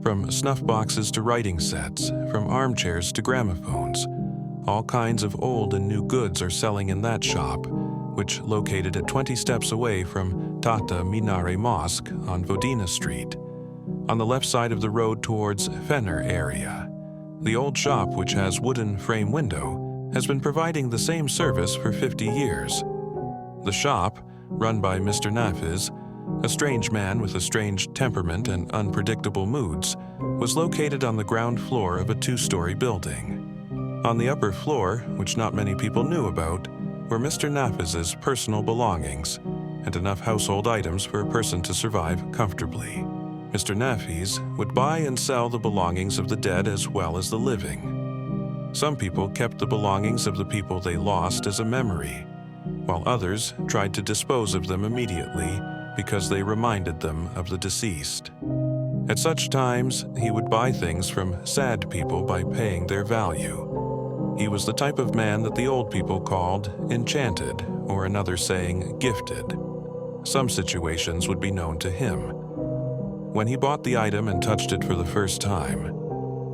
From snuff boxes to writing sets, from armchairs to gramophones, all kinds of old and new goods are selling in that shop, which located at 20 steps away from Tata Minare Mosque on Vodina Street, on the left side of the road towards Fener area. The old shop, which has wooden frame window, has been providing the same service for 50 years. The shop, run by Mr. Nafiz, a strange man with a strange temperament and unpredictable moods, was located on the ground floor of a 2-story building. On the upper floor, which not many people knew about, were Mr. Nafiz's personal belongings and enough household items for a person to survive comfortably. Mr. Nafiz would buy and sell the belongings of the dead as well as the living. Some people kept the belongings of the people they lost as a memory, while others tried to dispose of them immediately because they reminded them of the deceased. At such times, he would buy things from sad people by paying their value. He was the type of man that the old people called enchanted, or another saying, gifted. Some situations would be known to him. When he bought the item and touched it for the first time,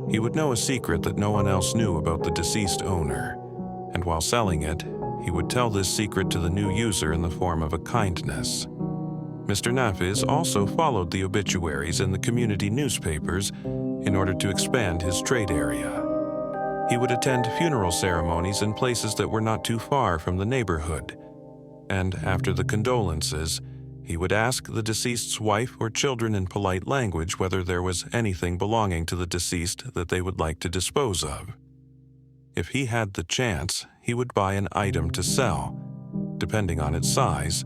he would know a secret that no one else knew about the deceased owner, and while selling it, he would tell this secret to the new user in the form of a kindness. Mr. Nafiz also followed the obituaries in the community newspapers in order to expand his trade area. He would attend funeral ceremonies in places that were not too far from the neighborhood, and after the condolences, he would ask the deceased's wife or children in polite language whether there was anything belonging to the deceased that they would like to dispose of. If he had the chance, he would buy an item to sell. Depending on its size,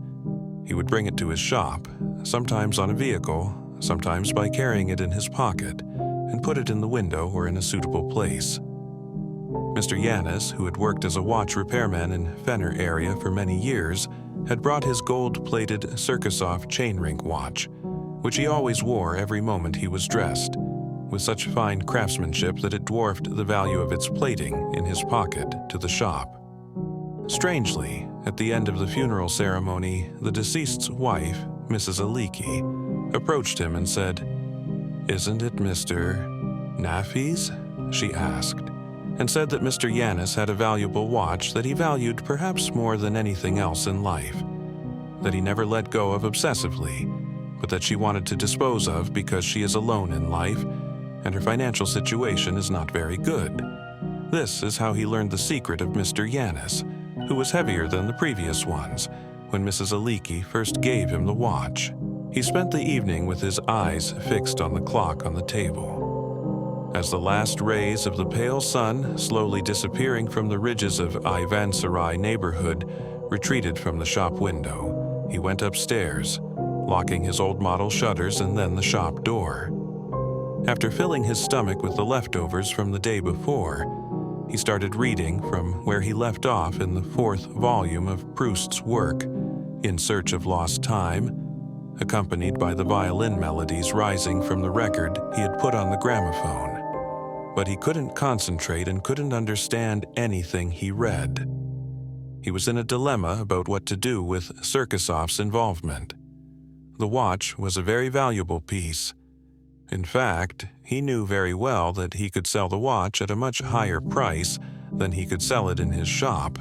he would bring it to his shop, sometimes on a vehicle, sometimes by carrying it in his pocket, and put it in the window or in a suitable place. Mr. Yanis, who had worked as a watch repairman in Fener area for many years, had brought his gold-plated Circusoff chain-ring watch, which he always wore every moment he was dressed, with such fine craftsmanship that it dwarfed the value of its plating in his pocket to the shop. Strangely, at the end of the funeral ceremony, the deceased's wife, Mrs. Aliki, approached him and said, "Isn't it Mr. Nafiz?" she asked, and said that Mr. Yanis had a valuable watch that he valued perhaps more than anything else in life, that he never let go of obsessively, but that she wanted to dispose of because she is alone in life and her financial situation is not very good. This is how he learned the secret of Mr. Yanis, who was heavier than the previous ones, when Mrs. Aliki first gave him the watch. He spent the evening with his eyes fixed on the clock on the table. As the last rays of the pale sun, slowly disappearing from the ridges of Ivansarai neighborhood, retreated from the shop window, he went upstairs, locking his old model shutters and then the shop door. After filling his stomach with the leftovers from the day before, he started reading from where he left off in the 4th volume of Proust's work, In Search of Lost Time, accompanied by the violin melodies rising from the record he had put on the gramophone. But he couldn't concentrate and couldn't understand anything he read. He was in a dilemma about what to do with Circusoff's involvement. The watch was a very valuable piece. In fact, he knew very well that he could sell the watch at a much higher price than he could sell it in his shop,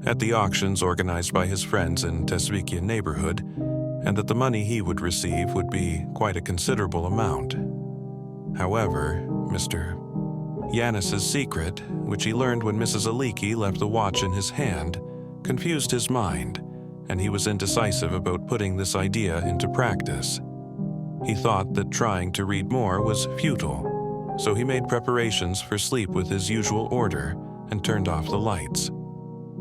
at the auctions organized by his friends in Tesvikia neighborhood, and that the money he would receive would be quite a considerable amount. However, Mr. Yanis's secret, which he learned when Mrs. Aliki left the watch in his hand, confused his mind, and he was indecisive about putting this idea into practice. He thought that trying to read more was futile, so he made preparations for sleep with his usual order and turned off the lights.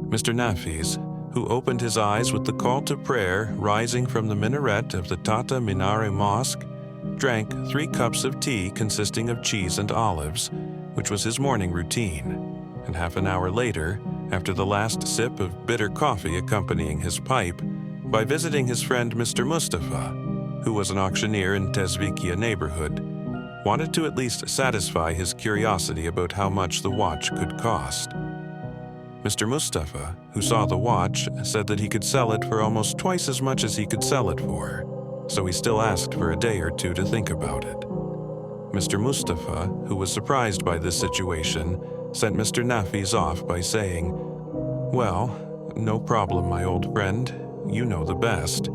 Mr. Nafiz, who opened his eyes with the call to prayer rising from the minaret of the Tata Minare Mosque, drank 3 cups of tea consisting of cheese and olives, which was his morning routine, and half an hour later, after the last sip of bitter coffee accompanying his pipe, by visiting his friend Mr. Mustafa, who was an auctioneer in Tesvikia neighborhood, wanted to at least satisfy his curiosity about how much the watch could cost. Mr. Mustafa, who saw the watch, said that he could sell it for almost twice as much as he could sell it for, so he still asked for a day or two to think about it. Mr. Mustafa, who was surprised by this situation, sent Mr. Nafis off by saying, "Well, no problem, my old friend. You know the best.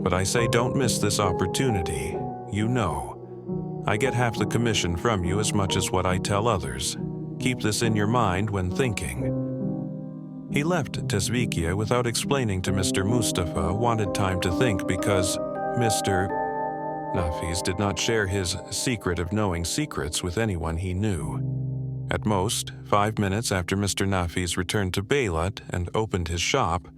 But I say don't miss this opportunity. You know. I get half the commission from you as much as what I tell others. Keep this in your mind when thinking." He left Tezvikia without explaining to Mr. Mustafa wanted time to think because Mr. Nafis did not share his secret of knowing secrets with anyone he knew. At most, 5 minutes after Mr. Nafis returned to Beilat and opened his shop,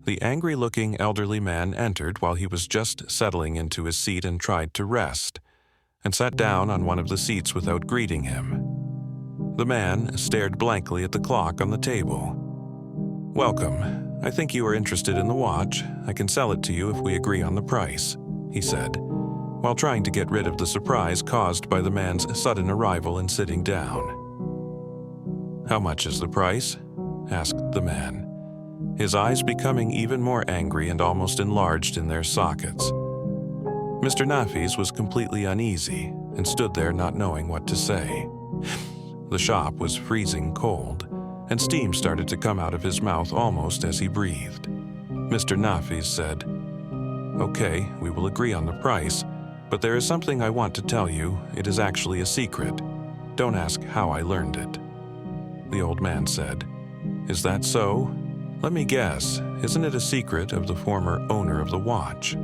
the angry-looking elderly man entered while he was just settling into his seat and tried to rest, and sat down on one of the seats without greeting him. The man stared blankly at the clock on the table. "Welcome. I think you are interested in the watch. I can sell it to you if we agree on the price," he said, while trying to get rid of the surprise caused by the man's sudden arrival and sitting down. "How much is the price?" asked the man, his eyes becoming even more angry and almost enlarged in their sockets. Mr. Nafis was completely uneasy and stood there not knowing what to say. The shop was freezing cold, and steam started to come out of his mouth almost as he breathed. Mr. Nafis said, "Okay, we will agree on the price, but there is something I want to tell you. It is actually a secret. Don't ask how I learned it." The old man said, "Is that so? Let me guess, isn't it a secret of the former owner of the watch?"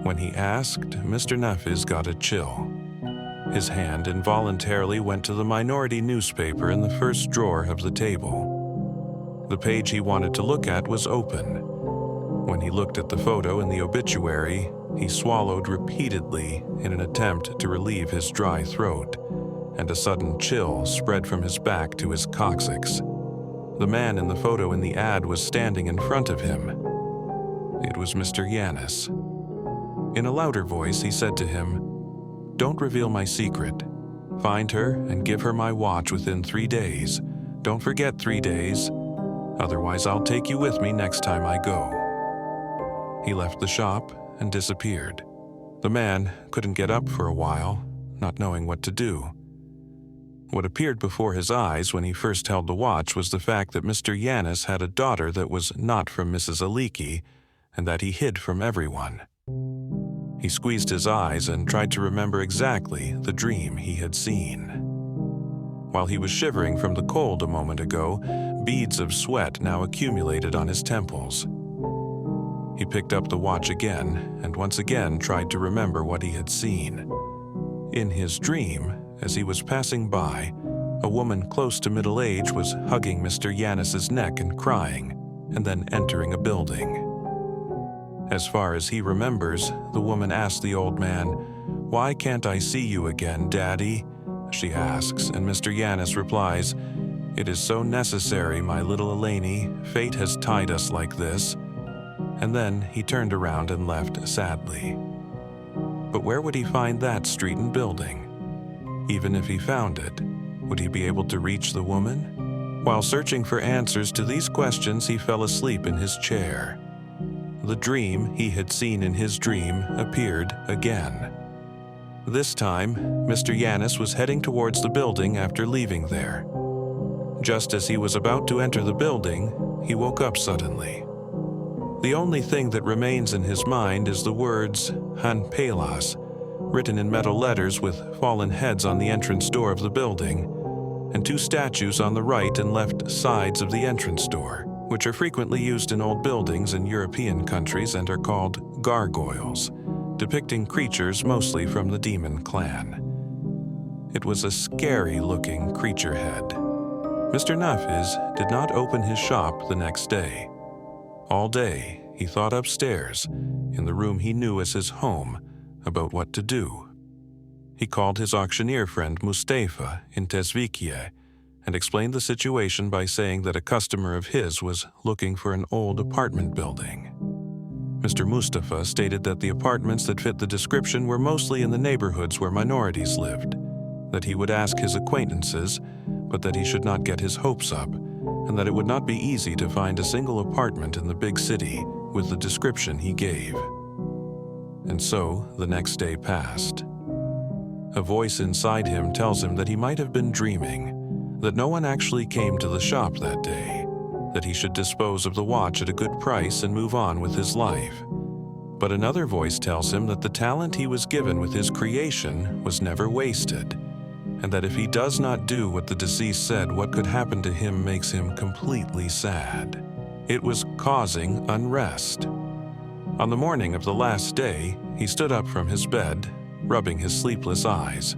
When he asked, Mr. Nafis got a chill. His hand involuntarily went to the minority newspaper in the first drawer of the table. The page he wanted to look at was open. When he looked at the photo in the obituary, he swallowed repeatedly in an attempt to relieve his dry throat, and a sudden chill spread from his back to his coccyx. The man in the photo in the ad was standing in front of him. It was Mr. Yanis. In a louder voice, he said to him, "Don't reveal my secret. Find her and give her my watch within 3 days. Don't forget 3 days. Otherwise, I'll take you with me next time I go." He left the shop and disappeared. The man couldn't get up for a while, not knowing what to do. What appeared before his eyes when he first held the watch was the fact that Mr. Yanis had a daughter that was not from Mrs. Aliki, and that he hid from everyone. He squeezed his eyes and tried to remember exactly the dream he had seen. While he was shivering from the cold a moment ago, beads of sweat now accumulated on his temples. He picked up the watch again and once again tried to remember what he had seen. In his dream, as he was passing by, a woman close to middle age was hugging Mr. Yanis's neck and crying, and then entering a building. As far as he remembers, the woman asked the old man, "Why can't I see you again, Daddy?" she asks, and Mr. Yanis replies, "It is so necessary, my little Eleni. Fate has tied us like this." And then he turned around and left sadly. But where would he find that street and building? Even if he found it, would he be able to reach the woman? While searching for answers to these questions, he fell asleep in his chair. The dream he had seen in his dream appeared again. This time, Mr. Yanis was heading towards the building after leaving there. Just as he was about to enter the building, he woke up suddenly. The only thing that remains in his mind is the words Han Pelas, written in metal letters with fallen heads on the entrance door of the building, and 2 statues on the right and left sides of the entrance door, which are frequently used in old buildings in European countries and are called gargoyles, depicting creatures mostly from the demon clan. It was a scary-looking creature head. Mr. Nafis did not open his shop the next day. All day, he thought upstairs, in the room he knew as his home, about what to do. He called his auctioneer friend Mustafa in Tezvikia and explained the situation by saying that a customer of his was looking for an old apartment building. Mr. Mustafa stated that the apartments that fit the description were mostly in the neighborhoods where minorities lived, that he would ask his acquaintances, but that he should not get his hopes up, and that it would not be easy to find a single apartment in the big city with the description he gave. And so the next day passed. A voice inside him tells him that he might have been dreaming, that no one actually came to the shop that day, that he should dispose of the watch at a good price and move on with his life. But another voice tells him that the talent he was given with his creation was never wasted, and that if he does not do what the deceased said, what could happen to him makes him completely sad. It was causing unrest. On the morning of the last day, he stood up from his bed, rubbing his sleepless eyes.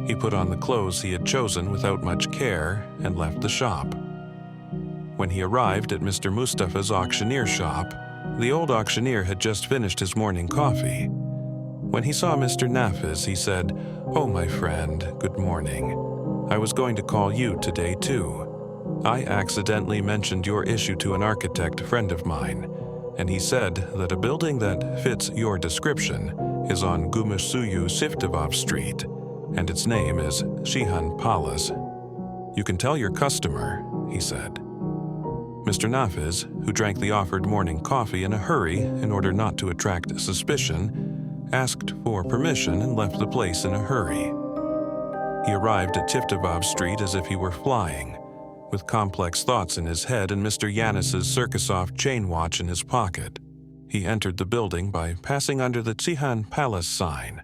He put on the clothes he had chosen without much care and left the shop. When he arrived at Mr. Mustafa's auctioneer shop, the old auctioneer had just finished his morning coffee. When he saw Mr. Nafiz, he said, "Oh, my friend, good morning. I was going to call you today, too. I accidentally mentioned your issue to an architect friend of mine, and he said that a building that fits your description is on Gümüşsuyu Siftivov Street, and its name is Shihan Palace. You can tell your customer," he said. Mr. Nafiz, who drank the offered morning coffee in a hurry in order not to attract suspicion, asked for permission and left the place in a hurry. He arrived at Tiftivov Street as if he were flying, with complex thoughts in his head and Mr. Yanis's Circusov chain watch in his pocket. He entered the building by passing under the Tsihan Palace sign,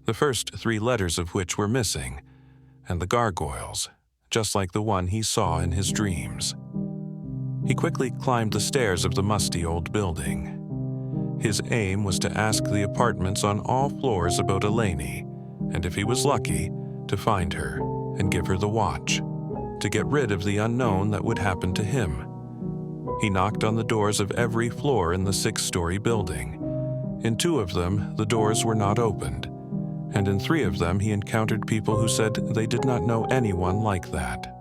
the first 3 letters of which were missing, and the gargoyles, just like the one he saw in his dreams. He quickly climbed the stairs of the musty old building. His aim was to ask the apartments on all floors about Eleni, and if he was lucky, to find her and give her the watch, to get rid of the unknown that would happen to him. He knocked on the doors of every floor in the 6-story building. In 2 of them, the doors were not opened, and in 3 of them he encountered people who said they did not know anyone like that.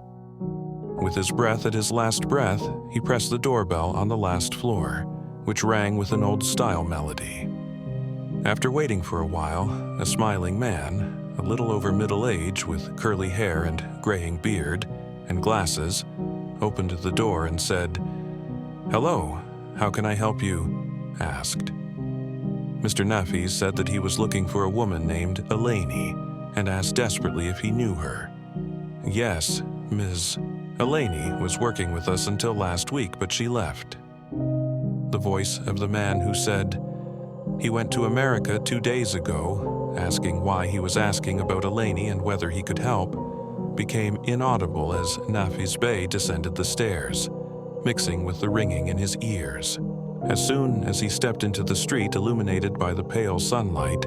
With his breath at his last breath, he pressed the doorbell on the last floor, which rang with an old-style melody. After waiting for a while, a smiling man, a little over middle age with curly hair and graying beard and glasses, opened the door and said, "Hello, how can I help you?" asked. Mr. Nafiz said that he was looking for a woman named Eleni and asked desperately if he knew her. "Yes, Ms. Eleni was working with us until last week, but she left." The voice of the man who said, "He went to America 2 days ago," asking why he was asking about Eleni and whether he could help, became inaudible as Nafiz Bey descended the stairs, mixing with the ringing in his ears. As soon as he stepped into the street illuminated by the pale sunlight,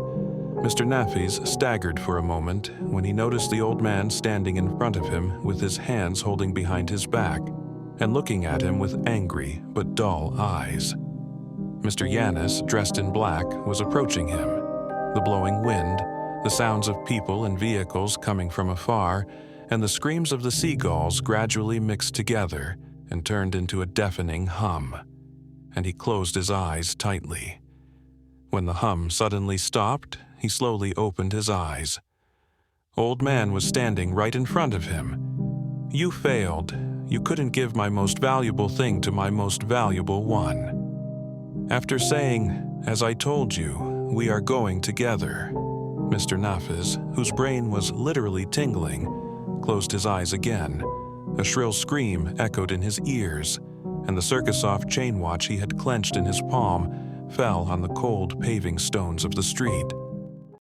Mr. Nafiz staggered for a moment when he noticed the old man standing in front of him with his hands holding behind his back and looking at him with angry but dull eyes. Mr. Yanis, dressed in black, was approaching him. The blowing wind, the sounds of people and vehicles coming from afar, and the screams of the seagulls gradually mixed together and turned into a deafening hum, and he closed his eyes tightly. When the hum suddenly stopped, he slowly opened his eyes. Old man was standing right in front of him. "You failed. You couldn't give my most valuable thing to my most valuable one." After saying, "As I told you, we are going together," Mr. Nafiz, whose brain was literally tingling, closed his eyes again. A shrill scream echoed in his ears, and the Circusov chain watch he had clenched in his palm fell on the cold paving stones of the street.